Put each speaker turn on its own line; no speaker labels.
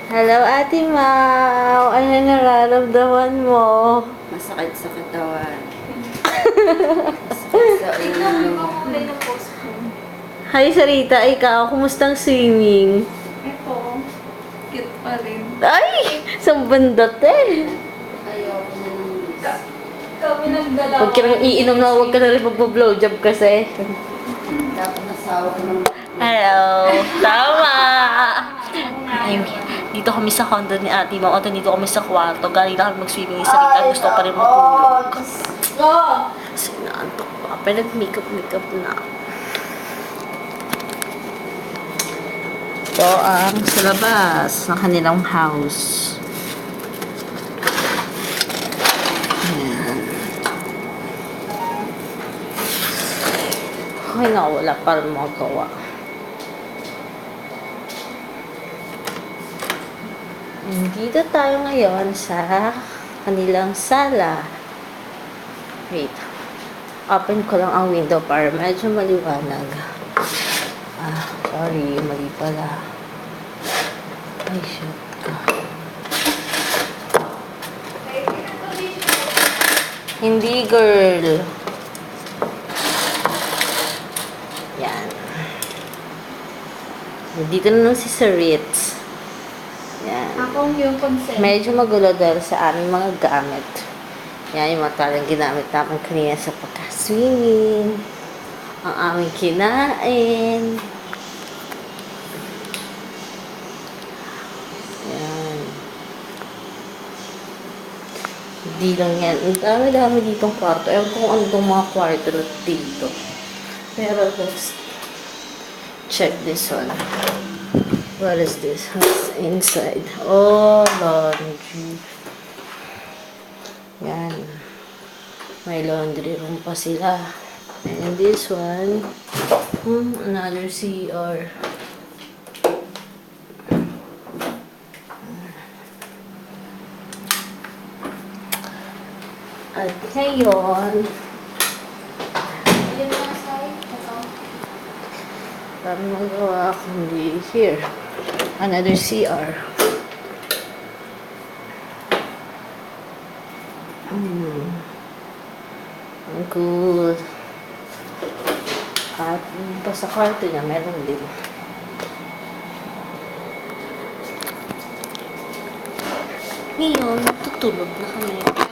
Hello, Ate Mau. Ano nararamdaman mo?
Masakit sa katawan. Masakit sa ulo.
Hi, Sarita. Ikaw, kumustang swimming?
Ito, cute pa rin.
Ay! Isang bandot eh.
Ayoko na ng
Kami nagdala.
Huwag ka nang iinom na huwag ka na rin magbo-blowjob kasi.
dapat nasawa ko ng
Hello! Tama! Ay, dito kami sa condo ni Ate Mau at dito kami sa kwarto. Galing na kami mag-swimming ni Sarita. Gusto ko pa rin matulog.
Go!
Kasi naantok pa. Pero nag-makeup na. Ito ang sa labas ng kanilang house. Ayan. Ay, wala pa rin magawa. Dito tayo ngayon sa kanilang sala. Wait. Open ko lang ang window para medyo maliwanag. Sorry. Mali pala. Ay, shoot ka. Hindi, girl. Yan. Dito na nun si Sir Ritz. Yan.
Akong yung consent.
Medyo magulo dahil sa aming mga gamit. Yan yung mga talagang ginamit namin kanina sa pagka-swimming. Ang aming kinain. Yan. Hindi lang yan. Ang dami-dami ditong kwarto. Ewan ko kung ano itong mga kwarto dito. Pero let's check this one. What is this? What's inside? Oh, laundry. Yan. May laundry room pa sila. And this one, another CR. At ngayon,
Yun nga side. Ito.
paano magawa kundi here. Another CR. Ang cool. At pa sa kwarto niya, meron din. Ngayon, tutulog na kami.